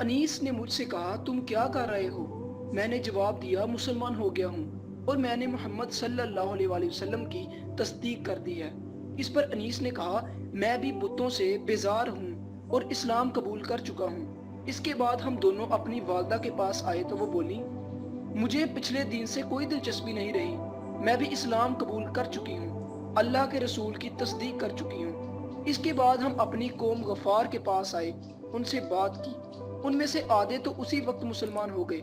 انیس نے مجھ سے کہا تم کیا کر رہے ہو؟ میں نے جواب دیا مسلمان ہو گیا ہوں اور میں نے محمد صلی اللہ علیہ وآلہ وسلم کی تصدیق کر دی ہے۔ اس پر انیس نے کہا میں بھی بتوں سے بیزار ہوں اور اسلام قبول کر چکا ہوں۔ اس کے بعد ہم دونوں اپنی والدہ کے پاس آئے تو وہ بولی مجھے پچھلے دین سے کوئی دلچسپی نہیں رہی، میں بھی اسلام قبول کر چکی ہوں، اللہ کے رسول کی تصدیق کر چکی ہوں۔ اس کے بعد ہم اپنی قوم غفار کے پاس آئے، ان سے بات کی، ان میں سے آدھے تو اسی وقت مسلمان ہو گئے۔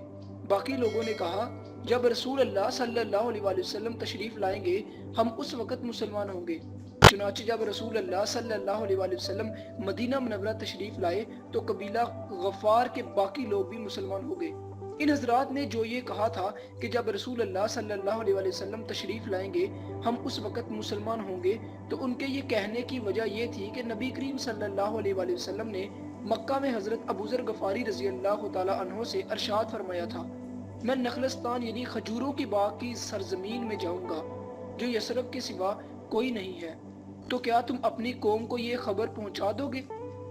باقی لوگوں نے کہا جب رسول اللہ صلی اللہ علیہ وآلہ وسلم تشریف لائیں گے ہم اس وقت مسلمان ہوں گے۔ چنانچہ جب رسول اللہ صلی اللہ علیہ وآلہ وسلم مدینہ منورہ تشریف لائے تو قبیلہ غفار کے باقی لوگ بھی مسلمان ہو گئے۔ ان حضرات نے جو یہ کہا تھا کہ جب رسول اللہ صلی اللہ علیہ وآلہ وسلم تشریف لائیں گے ہم اس وقت مسلمان ہوں گے، تو ان کے یہ کہنے کی وجہ یہ تھی کہ نبی کریم صلی اللہ علیہ وآلہ وسلم نے مکہ میں حضرت ابو ذر غفاری رضی اللہ تعالی عنہ سے ارشاد فرمایا تھا میں نخلستان یعنی کھجوروں کی باغ کی سرزمین میں جاؤں گا جو یثرب کے سوا کوئی نہیں ہے، تو کیا تم اپنی قوم کو یہ خبر پہنچا دو گے؟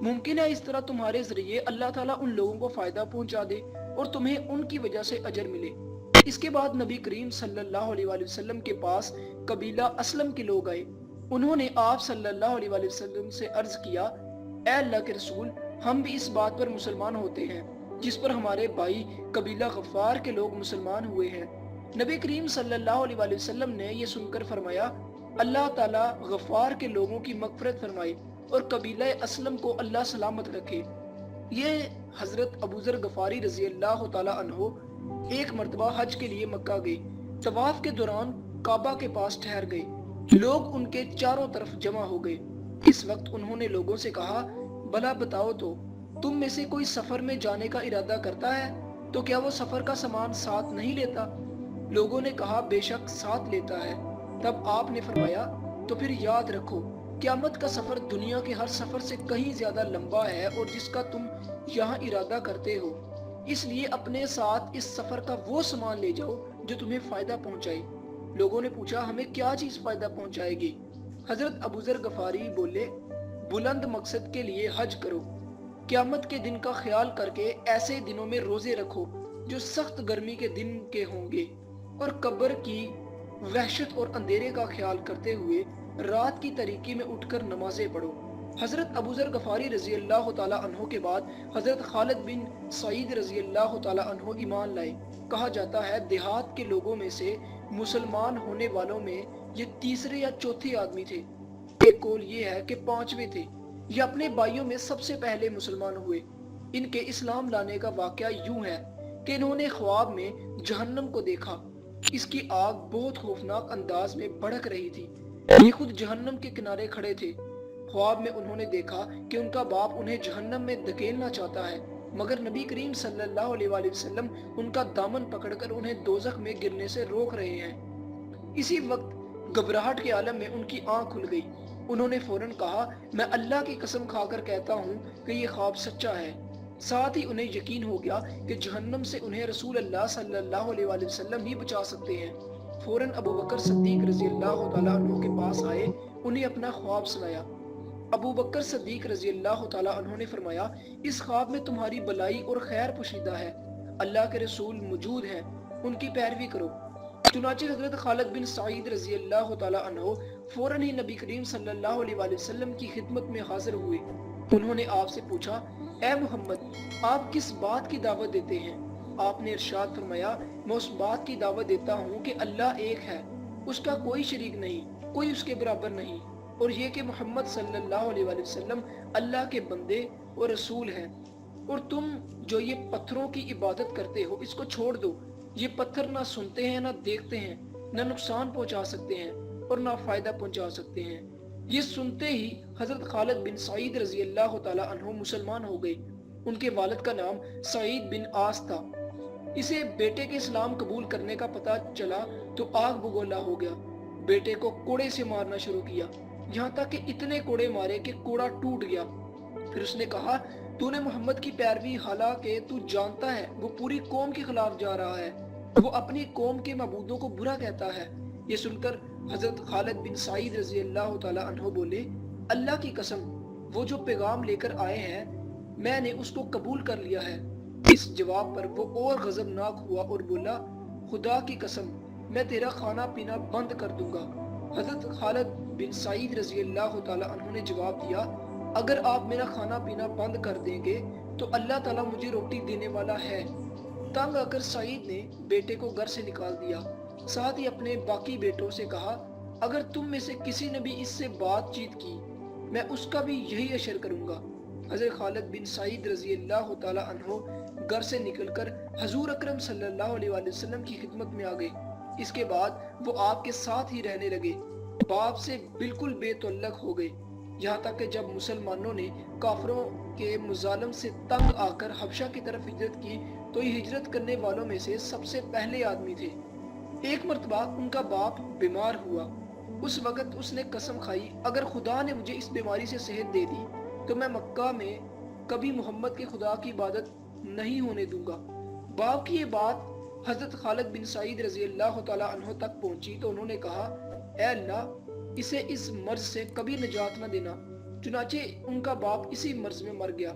ممکن ہے اس طرح تمہارے ذریعے اللہ تعالیٰ ان لوگوں کو فائدہ پہنچا دے اور تمہیں ان کی وجہ سے اجر ملے۔ اس کے بعد نبی کریم صلی اللہ علیہ وآلہ وسلم کے پاس قبیلہ اسلم کے لوگ آئے، انہوں نے آپ صلی اللہ علیہ وآلہ وسلم سے عرض کیا اے اللہ کے رسول ہم بھی اس بات پر مسلمان ہوتے ہیں جس پر ہمارے بھائی قبیلہ غفار کے لوگ مسلمان ہوئے ہیں۔ نبی کریم صلی اللہ علیہ وآلہ وسلم نے یہ سن کر فرمایا اللہ تعالیٰ غفار کے لوگوں کی مغفرت فرمائے اور قبیلہ اسلم کو اللہ سلامت رکھے۔ یہ حضرت ابو ذر غفاری رضی اللہ تعالیٰ عنہ ایک مرتبہ حج کے لیے مکہ گئے، طواف کے دوران کعبہ کے پاس ٹھہر گئے، لوگ ان کے چاروں طرف جمع ہو گئے۔ اس وقت انہوں نے لوگوں سے کہا بھلا بتاؤ تو تم میں سے کوئی سفر میں جانے کا ارادہ کرتا ہے تو کیا وہ سفر کا سامان ساتھ نہیں لیتا؟ لوگوں نے کہا بے شک ساتھ لیتا ہے۔ تب آپ نے فرمایا تو پھر یاد رکھو قیامت کا سفر دنیا کے ہر سفر سے کہیں زیادہ لمبا ہے اور جس کا تم یہاں ارادہ کرتے ہو، اس لیے اپنے ساتھ اس سفر کا وہ سامان لے جاؤ جو تمہیں فائدہ پہنچائے۔ لوگوں نے پوچھا ہمیں کیا چیز فائدہ پہنچائے گی؟ حضرت ابو ذر غفاری بولے بلند مقصد کے لیے حج کرو، قیامت کے دن کا خیال کر کے ایسے دنوں میں روزے رکھو جو سخت گرمی کے دن کے ہوں گے، اور قبر کی وحشت اور اندھیرے کا خیال کرتے ہوئے رات کی تاریکی میں اٹھ کر نمازیں پڑھو۔ حضرت ابو ذر غفاری رضی اللہ تعالیٰ عنہ کے بعد حضرت خالد بن سعید رضی اللہ تعالیٰ عنہ ایمان لائے۔ کہا جاتا ہے دیہات کے لوگوں میں سے مسلمان ہونے والوں میں یہ تیسرے یا چوتھے آدمی تھے، ایک قول یہ ہے کہ پانچویں تھے۔ یہ اپنے بھائیوں میں سب سے پہلے مسلمان ہوئے۔ ان کے اسلام لانے کا واقعہ یوں ہے کہ انہوں نے خواب میں جہنم کو دیکھا، اس کی آگ بہت خوفناک انداز میں بھڑک رہی تھی، یہ خود جہنم کے کنارے کھڑے تھے۔ خواب میں انہوں نے دیکھا کہ ان کا باپ انہیں جہنم میں دھکیلنا چاہتا ہے، مگر نبی کریم صلی اللہ علیہ وآلہ وسلم ان کا دامن پکڑ کر انہیں دوزخ میں گرنے سے روک رہے ہیں۔ اسی وقت گھبراہٹ کے عالم میں ان کی آنکھ کھل گئی، انہوں نے فوراً کہا میں اللہ کی قسم کھا کر کہتا ہوں کہ یہ خواب سچا ہے۔ ساتھ ہی انہیں یقین ہو گیا کہ جہنم سے انہیں رسول اللہ صلی اللہ علیہ وآلہ وسلم ہی بچا سکتے ہیں۔ فوراً ابو بکر صدیق رضی اللہ تعالیٰ عنہ کے پاس آئے، انہیں اپنا خواب سنایا۔ ابو بکر صدیق رضی اللہ تعالیٰ عنہ نے فرمایا اس خواب میں تمہاری بلائی اور خیر پوشیدہ ہے، اللہ کے رسول موجود ہیں، ان کی پیروی کرو۔ چنانچہ حضرت خالد بن سعید رضی اللہ تعالیٰ عنہ فوراً ہی نبی کریم صلی اللہ علیہ وآلہ وسلم کی خدمت میں حاضر ہوئے۔ انہوں نے آپ سے پوچھا اے محمد آپ کس بات کی دعوت دیتے ہیں؟ آپ نے ارشاد فرمایا میں اس بات کی دعوت دیتا ہوں کہ اللہ ایک ہے، اس کا کوئی شریک نہیں، کوئی اس کے برابر نہیں، اور یہ کہ محمد صلی اللہ علیہ وآلہ وسلم اللہ کے بندے اور رسول ہیں، اور تم جو یہ پتھروں کی عبادت کرتے ہو اس کو چھوڑ دو، یہ پتھر نہ سنتے ہیں نہ دیکھتے ہیں، نہ نقصان پہنچا سکتے ہیں اور نہ فائدہ پہنچا سکتے ہیں۔ یہ سنتے ہی حضرت خالد بن سعید رضی اللہ تعالیٰ عنہ مسلمان ہو گئے۔ ان کے والد کا نام سعید بن آس تھا۔ اسے بیٹے کے اسلام قبول کرنے کا پتہ چلا تو آگ بگولا ہو گیا، بیٹے کو کوڑے سے مارنا شروع کیا، یہاں تک کہ اتنے کوڑے مارے کہ کوڑا ٹوٹ گیا۔ پھر اس نے کہا تو نے محمد کی پیروی حالانکہ تو جانتا ہے وہ پوری قوم کے خلاف جا رہا ہے، وہ اپنی قوم کے معبودوں کو برا کہتا ہے۔ یہ سن کر حضرت خالد بن سعید رضی اللہ تعالیٰ عنہ بولے اللہ کی قسم وہ جو پیغام لے کر آئے ہیں میں نے اس کو قبول کر لیا ہے اس جواب پر وہ اور غضبناک ہوا اور بولا خدا کی قسم میں تیرا کھانا پینا بند کر دوں گا۔ حضرت خالد بن سعید رضی اللہ تعالیٰ عنہ نے جواب دیا اگر آپ میرا کھانا پینا بند کر دیں گے تو اللہ تعالیٰ مجھے روٹی دینے والا ہے۔ تنگ آ کر سعید نے بیٹے کو گھر سے نکال دیا، ساتھ ہی اپنے باقی بیٹوں سے کہا اگر تم میں سے کسی نے بھی اس سے بات چیت کی میں اس کا بھی یہی اشر کروں گا۔ حضرت خالد بن سعید رضی اللہ تعالیٰ عنہ گھر سے نکل کر حضور اکرم صلی اللہ علیہ وآلہ وسلم کی خدمت میں آ گئے۔ اس کے بعد وہ آپ کے ساتھ ہی رہنے لگے، باپ سے بالکل بے تعلق ہو گئے، یہاں تک کہ جب مسلمانوں نے کافروں کے مظالم سے تنگ آ کر حبشہ کی طرف ہجرت کی تو یہ ہجرت کرنے والوں میں سے سب سے پہلے آدمی تھے۔ ایک مرتبہ ان کا باپ بیمار ہوا، اس وقت اس نے قسم کھائی اگر خدا نے مجھے اس بیماری سے صحت دے دی تو میں مکہ میں کبھی محمد کے خدا کی عبادت نہیں ہونے دوں گا۔ باپ کی یہ بات حضرت خالد بن سعید رضی اللہ تعالیٰ عنہ تک پہنچی تو انہوں نے کہا اے اللہ اسے اس مرض سے کبھی نجات نہ دینا۔ چنانچہ ان کا باپ اسی مرض میں مر گیا۔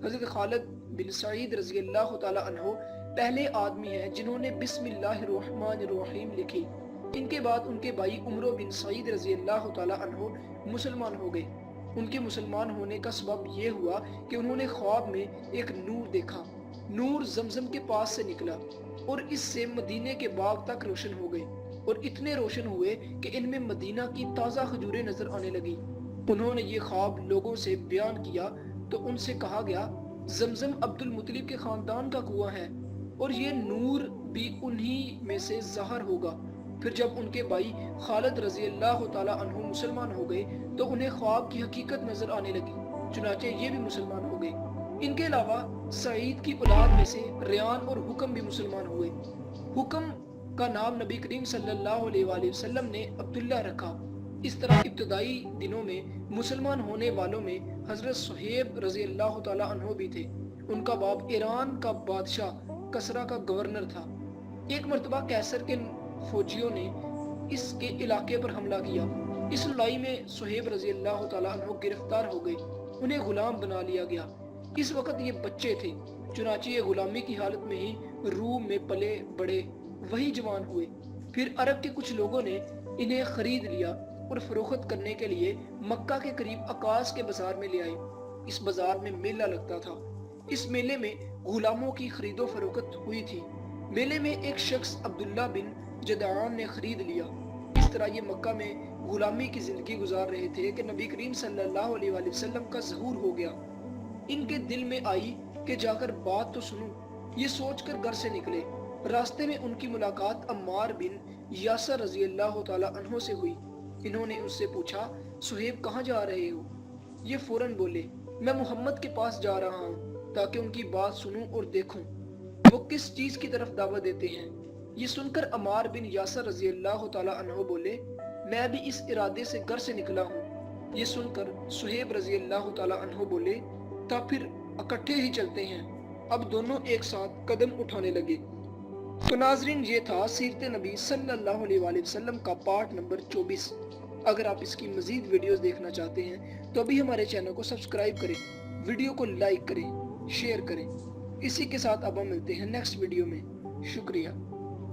حضرت خالد بن سعید رضی اللہ تعالیٰ عنہ پہلے آدمی ہیں جنہوں نے بسم اللہ الرحمن الرحیم لکھی۔ ان کے بعد ان کے بھائی عمرو بن سعید رضی اللہ تعالیٰ عنہ مسلمان ہو گئے۔ ان کے مسلمان ہونے کا سبب یہ ہوا کہ انہوں نے خواب میں ایک نور دیکھا۔ نور زمزم کے پاس سے نکلا اور اس سے مدینے کے باغ تک روشن ہو گئے اور اتنے روشن ہوئے کہ ان میں مدینہ کی تازہ کھجوریں نظر آنے لگی۔ انہوں نے یہ خواب لوگوں سے بیان کیا تو ان سے کہا گیا زمزم عبد المطلب کے خاندان کا کنواں ہے اور یہ نور بھی انہی میں سے ظاہر ہوگا۔ پھر جب ان کے بھائی خالد رضی اللہ تعالیٰ عنہ مسلمان ہو گئے تو انہیں خواب کی حقیقت نظر آنے لگی، چنانچہ یہ بھی مسلمان ہو گئے۔ ان کے علاوہ سعید کی اولاد میں سے ریان اور حکم بھی مسلمان ہوئے۔ حکم کا نام نبی کریم صلی اللہ علیہ وآلہ وسلم نے عبداللہ رکھا۔ اس طرح ابتدائی دنوں میں مسلمان ہونے والوں میں حضرت صہیب رضی اللہ تعالیٰ عنہ بھی تھے۔ ان کا باپ ایران کا بادشاہ کسرا کا گورنر تھا۔ ایک مرتبہ کیسر کے فوجیوں نے اس کے علاقے پر حملہ کیا۔ اس لڑائی میں صہیب رضی اللہ تعالیٰ عنہ گرفتار ہو گئے، انہیں غلام بنا لیا گیا۔ اس وقت یہ بچے تھے، چنانچہ یہ غلامی کی حالت میں ہی روم میں پلے بڑے، وہی جوان ہوئے۔ پھر عرب کے کچھ لوگوں نے انہیں خرید لیا اور فروخت کرنے کے لیے مکہ کے قریب عکاظ کے بازار میں لے آئے۔ اس بازار میں میلہ لگتا تھا۔ اس میلے میں غلاموں کی خرید و فروخت ہوئی تھی۔ میلے میں ایک شخص عبداللہ بن جدعان نے خرید لیا۔ اس طرح یہ مکہ میں غلامی کی زندگی گزار رہے تھے کہ نبی کریم صلی اللہ علیہ وآلہ وسلم کا ظہور ہو گیا۔ ان کے دل میں آئی کہ جا کر بات تو سنوں، یہ سوچ کر گھر سے نکلے۔ راستے میں ان کی ملاقات عمار بن یاسر رضی اللہ تعالیٰ عنہ سے ہوئی۔ انہوں نے اس سے پوچھا صہیب کہاں جا رہے ہو؟ یہ فوراً بولے میں محمد کے پاس جا رہا ہوں تاکہ ان کی بات سنوں اور دیکھوں وہ کس چیز کی طرف دعوت دیتے ہیں۔ یہ سن کر عمار بن یاسر رضی اللہ تعالیٰ عنہ بولے میں بھی اس ارادے سے گھر سے نکلا ہوں۔ یہ سن کر صہیب رضی اللہ تعالیٰ عنہ بولے تا پھر اکٹھے ہی چلتے ہیں۔ اب دونوں ایک ساتھ قدم اٹھانے لگے۔ تو ناظرین یہ تھا سیرت نبی صلی اللہ علیہ وآلہ وسلم کا پارٹ نمبر 24۔ اگر آپ اس کی مزید ویڈیوز دیکھنا چاہتے ہیں تو ابھی ہمارے چینل کو سبسکرائب کریں، ویڈیو کو لائک کریں، شیئر کریں۔ اسی کے ساتھ اب ہم ملتے ہیں نیکسٹ ویڈیو میں۔ شکریہ۔